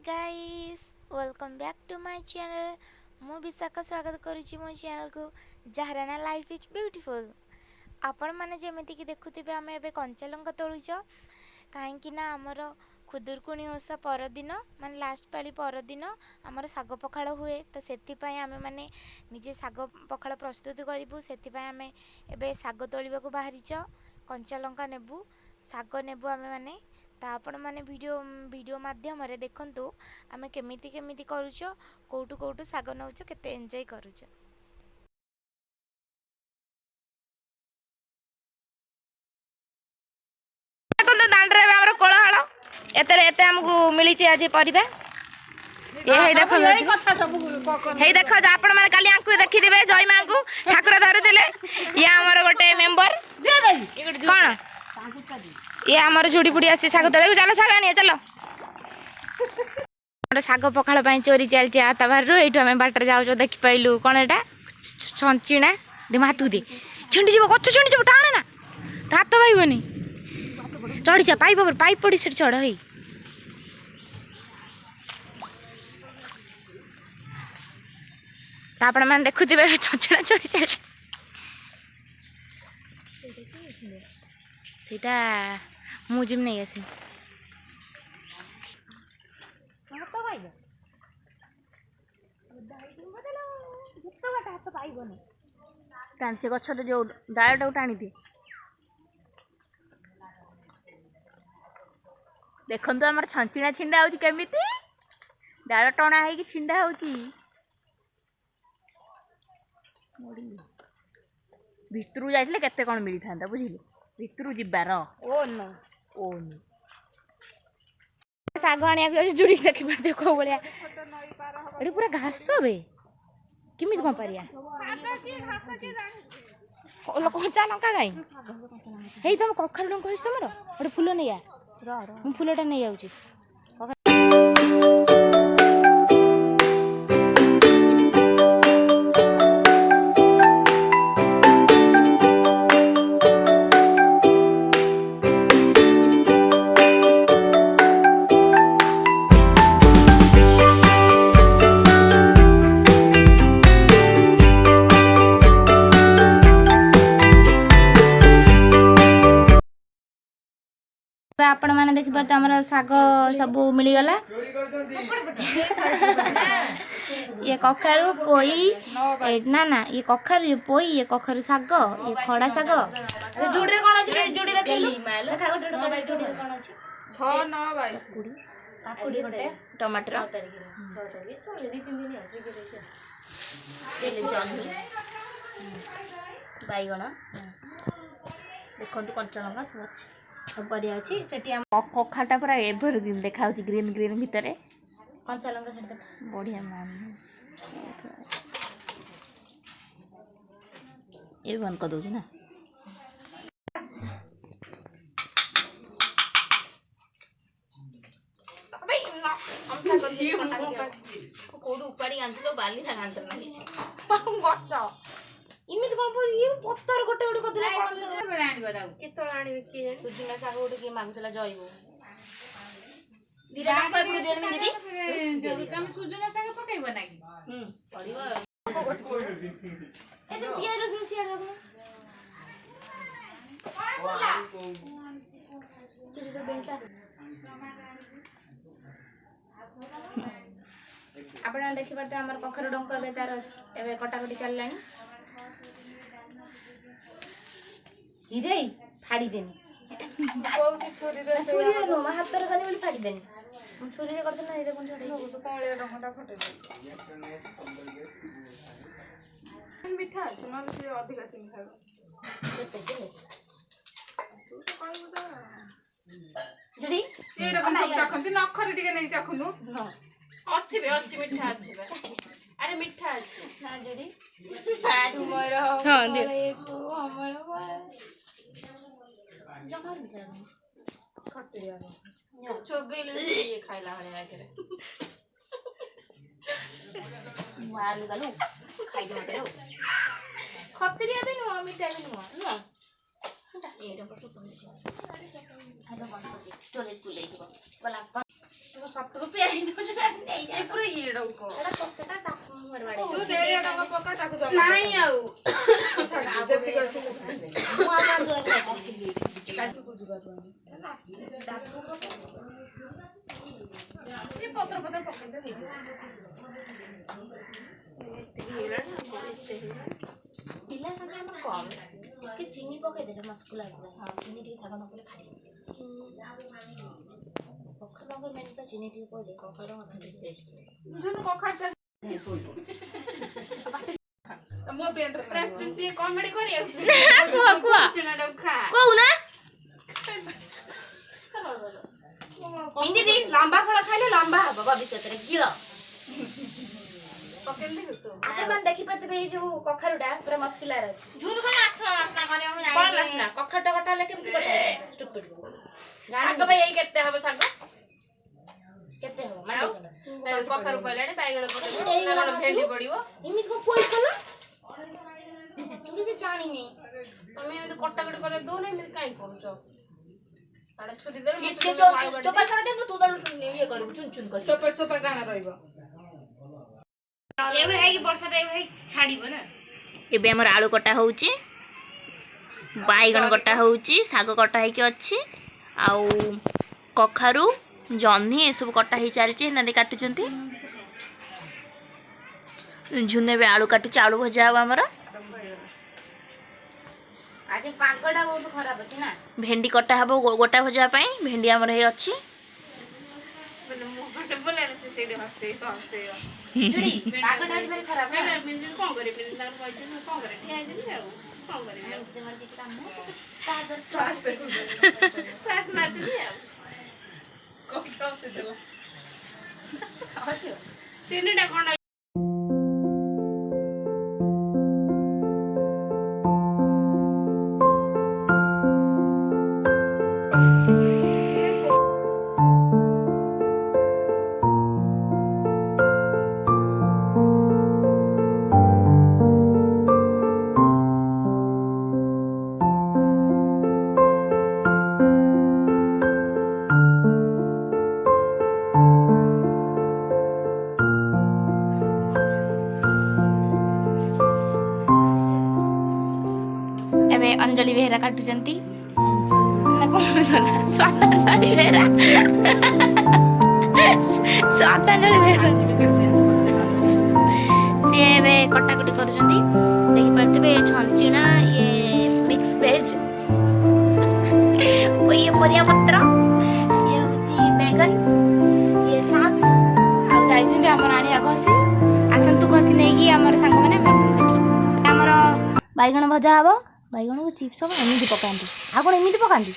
Guys welcome back to my channel. मु विशाखा स्वागत करुच्ची मो चैनल को जहार ना लाइफ इज ब्यूटीफुल। आपण मैंने जमीती कि देखुवे आम ए कंचा लंका तोलुच कहीं आमर खुदुरकुणी ओषा परदिन माने लास्ट पाली परदिन आमर साग पखाड़ हुए तो से आम मैंने निजे साग पखाड़ प्रस्तुत करूँ से आम ए साग तोड़ा बाहरीच कंचा लंका नेबू साग नेबू आम मैंने आपण मैंने वीडियो माध्यम देखंतु आमे केमिति केमिति करूछ कोठू कोठू साग नउछ केते एंजॉय करूछ। देखंतु दांड रे हमर कोळहाळ एते हमकु मिली छि आज परिबा ये हे देखो यही कथा सब हे देखो आपण माने काली आंकु देखि दिबे जय मां को ठाकुर धरि देले ये हमर गोटे मेंबर दे भाई कोन ये हमर झुड़ी पुड़ी आसी साग तळे चलो साग आनी चलो साग पखाड़ चोरी चलती आता बाहर ये आम बाटर जाऊ देखी पाइलु कौन एटा छंचिणा दे हाथ दे छुंडी जीव गच छुंडी जीव टाणे ना हाथ पाइबनी चढ़ी जा पाइप पाइप पड़ी से चढ़ ही आपण मैंने देखुवे छंचिणा चोरी चलती सेटा मुझे नहीं आसी से गचर जो डालटा टाणी दिए देखो आम छंचिणा छिंडा होमी डाल टणा हो छिंडा भितर जाइए केते कौन मिली था बुझिले भितर जीवार ओ नो साग आने जुड़ी देखी पारे कौ भाया ये पूरा घास बे किमी कौन पारिया कंचा लंका गाई हे तुम कखार लंका तुम गोटे फूल नहीं आ फूलटा नहीं आऊँ आपण मैंने देखी पारे आमर साग सब मिलगला ये कखारु पोई ना ना ये कखारु ये पोई ये कखारु साग ये खड़ा साग जुड़ी कौन अच्छे जुड़ी देखा गोटे जुड़ी कौन अच्छे 6 9 22 काकुड़ी गोटे टमाटर जह्नी बैगण देखो कंचा लंका सब अच्छे सब परिया अछि सेठी कखाटा पूरा एवरग्रीन देखा ग्रीन ग्रीन भितर कंचा लंका सेठ बढ़िया मान ये बंद कर दउछ ना कोडू उपाड़ी आंतलो बाली सा आंतर नाही गच्चा इमित कोन पर ये पत्तर गोटे गोटे कदले बेला आनिबा दाउ केतळ आनिबे के जानि सुजिना साग गोटे के मांगतला जइबो दिरा पर पुडी देन मिली जब तुम सुजिना साग पकाइबो नाकी पड़िबो एते पियाज रसुन सिया रखो आपण देखि पाते हमर कखर डंक बे तार एबे कटाकटी चललानी हिरे फाड़ी देनी बहुत छोरी रे छोरी नो हाथ रे खाली बोली फाड़ी देनी हम छोरी रे करते ना इरे कोन छोड़ी तो काळे डंगटा फटे दे मीठा सुनो से अधिक चिनी खाबो केते के तू तो कहबो दा जडी ए रकम सब चाखंती नखरी टिके नै चाखुनु न अच्छी बे अच्छी मीठा अच्छी बे अरे मीठा अच्छी ना जडी तुमरो हां दे तू हमरो जमा मीठा खट्टे यार चोबेल ये खाइला हरे आके मार गलो खाइ दे मते रो खत्रिया भी नो मीठा भी नो ना ए रे बस तो हेलो बंद कर स्टोरेज को ले जीव वाला सत्तर रुपया ही तो ए पूरा ये डको एटा सेटा चाप मोर बाड़ी तू दे या डको पका ताकू दो नहीं आउ जति कर मु आमा जोर काटू को जुगा तो ये पत्र पत्र पकड़ दे पिला संगे हम कम के चीनी पकाई दे मस्कुला हां चीनी टी सागा न पले खाड़ी कखा रंग में तो चीनी टी पले कखा रंग टेस्ट जन कखा से मो पेंट प्रैक्टिस ये कॉमेडी करी को चना खा को ना हिंदी दी लंबा फल खाइले लंबा हबो भविष्य रे गिळ पकेल दे तो आपण मन देखि परते ए जो कखारुडा पूरा मस्कुलार अछि झूल खन आसना करे हम जानि कोन आसना कखटा कटा ले केमति कटा स्टूपिड गानी तो भाई यही केते हबो साग केते हबो माटी कखारु पलेडे बाइगण पकेल ना भेंडी पड़िबो इमित को पोइ कला चुरी के जानी नहीं तमे एमति कटा कट करे दो नहीं मिल काई करूछो साडा छुरी दे के चोपा छोड़ दे तू दल ये करबो चुन चुन कर चोपा गाना रहइबो एबे है कि वर्षा टाइम है छाड़ीबो ना एबे हमर आलू कटा होउची बाइगण कटा होउची साग कटा है कि अछि आउ कखारु जन्ही ए सब कटा ही चालची ना दे काटुचंती झुने बे आलू काटु चालू भजा हमर आज पागडा बहुत खराब अछि ना भेंडी कटा हबो गोटा भजा पई भेंडी हमर हे अछि बोले से सेडे हसे हसे जुड़ी पागडा आज very खराब है मिल कोन करे पिन तार पैसे कोन करे ठिया देबी आ कोन करे तुम्हार किछ काम हो स्टार क्लास मार दी आ कोन से देबो हसियो तीनटा कोन अंजलि बेहरा काटुचंती ना कोन स्वातांजलि बेहरा स्वातांजलि बेहरा से बे कटा कटी करूचंती देखि परतबे छंचिना ये मिक्स वेज ओ ये परिया पत्र ये होची बैगन्स ये साग्स आ जाइछुंती हमर आनी आगसी आसंतु खसी नै कि हमर संग माने हमर बाइगण भजा हबो बैगण को चिप्स हम एमती पकाती आपन एमती पकाती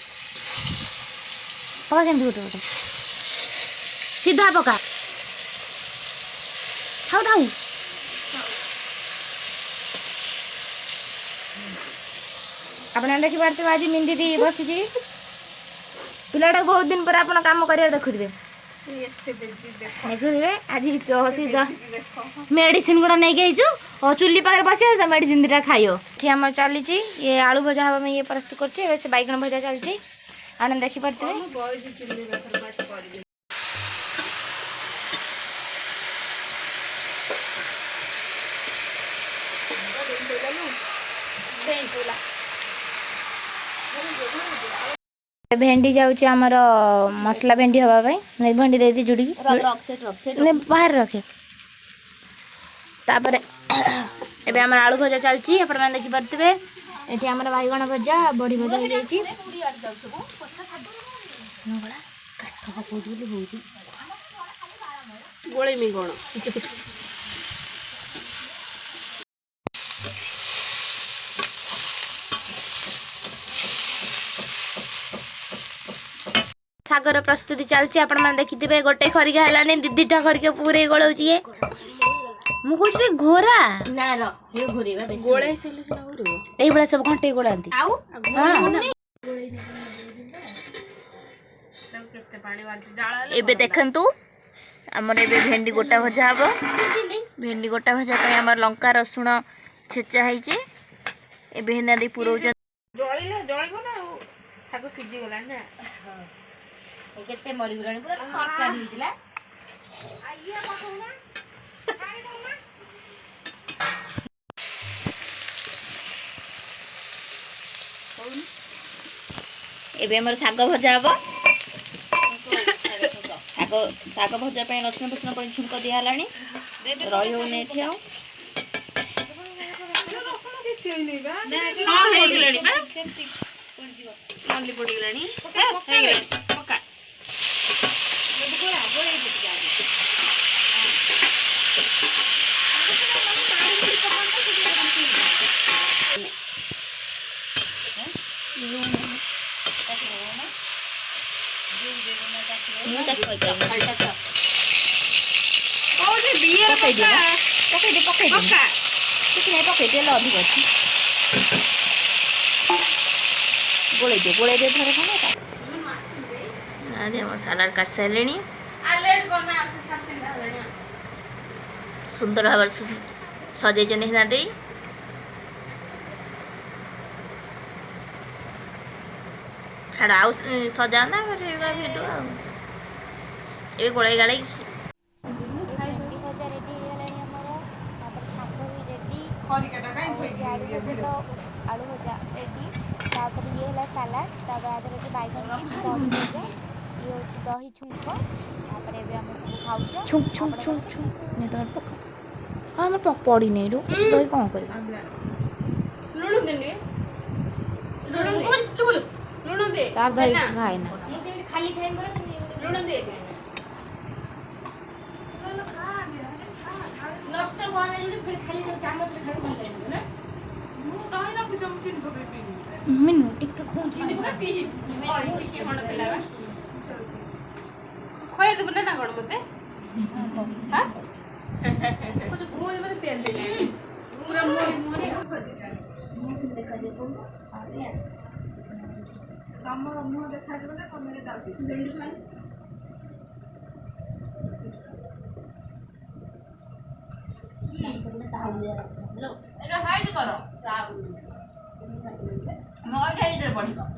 पका केमती गोटे गोटे सीधा पका खाऊ खाऊ आपन देखि पारते आज मिंदी दी बसी जी पिलाटा बहुत दिन पर आपन काम करिया देखुदिबे देखुदिबे आज हसी मेडिसिन गुडा नै गइजु और चुल्ली पाखे बसिया मेडिसिन दिटा खाइयो ठीक हम चली ये आलू भजा हवा में ये प्रस्तुत करछे वैसे बैगन भजा चलछे आनंद देखि परते भेंडी जाउची हमर मसला भेंडी हवा भाई नै भेंडी देती जुडी ने बाहर रखे तापर एबे हमर आलू भजा चलची अपन मन देखि परतबे एठी हमर बाइगण भजा बड़ी भजा हो जाईची नगला काठ पकोजुली होउची गोळे मी कोन सागर प्रस्तुति चलची अपन मन देखिथिबे गोटे खरिका हलाने दीदीटा खरिका पूरे गोळौची ये मु कोछि घोरा ना रो हे घोरेबा बेसी गोळे सेले सेला घोरेबो एई बळा सब घंटे गोळांती आउ केते पानी वाटी जाळा एबे देखंतु हमर एबे भेंडी गोटा भजा हबो भेंडी गोटा भजा पय हमर लंका रसुण छेचा हैची एबे हेना दे पुरो जळिले जळिबो ना सागो सिझी गला ना एबे देखंतु हमर भेंडी गोटा भजा चलची अपन मन देखिथिबे गोटे खरिका हलाने दीदीटा खरिका पूरे गोळौची ये मु कोछि घोरा ना रो हे घोरेबा बेसी गोळे सेले सेला घोरेबो एई बळा सब घंटे गोळांती आउ जळिले जळिबो ना सागो सिझी गला ना କେତେ ମରିଗଲାଣି ପୁରା ତରକାରୀ ହେଇଥିଲା। ଏବେ ଆମର ଶାଗ ଭଜା ହବ। ଶାଗ ଭଜା ପାଇଁ ରସୁଣ ଫସୁଣ ପଡ଼ି ଛୁଙ୍କ ଦିଆ ହେଲାଣି। ରହି ହଉନି ଏଠି ଆଉ। ହେଇଗଲାଣି ବା ମଲ୍ଲି ପଡ଼ିଗଲାଣି। ପକା ପକେଇଦିଏ ଅଧିକ ଅଛି। ଗୋଳେଇ ଦିଏ ଥରେ ଖଣ୍ଡେ। ଆମ ସାଲାଡ଼ କାଟି ସାରିଲେଣି। ସୁନ୍ଦର ଭାବରେ ସଜେଇଛନ୍ତି ସିନା ଦେଇ। ଛାଡ଼ ଆଉ ସଜାନା ଭିଡ଼ିଓ ଆଉ। ଏବେ ଗୋଳେଇ ଗାଳେଇ ଏ ଭେଣ୍ଡି ଭଜା ରେଡି ହେଇଗଲାଣି ଆମର। ତାପରେ ଶାଗ ବି ରେଡି। ଆଉ ଏଠି ଆଳୁ ଭଜା ତ ଆଳୁ ଭଜା ରେଡି। ତାପରେ ଇଏ ହେଲା ସାଲାଡ। ତାପରେ ଆ ଦେହରେ ଅଛି ବାଇଗଣ ଚିପ୍ସ, ବଡ଼ି ଭଜା, ଇଏ ହେଉଛି ଦହି ଛୁଙ୍କ। ତାପରେ ଏବେ ଆମେ ସବୁ ଖାଉଛ। ଆପଣ ମାନେ ଦେଖନ୍ତୁ। ଆମର ପଡ଼ିନି ଏଠୁ ଦହି କ'ଣ କରିବ? ତାର ଦହି ଖାଏନା। ମିନୁ ଟିକେ ଖୁଆଇଦେବୁ ନା କ'ଣ ମତେ? ତମ ମୁହଁ ଦେଖାଯିବ ନା ତମେ ହାଇଟ୍ କର। ମୋ ଏଇଟା ଏଇଥିରେ ପଡ଼ିବ।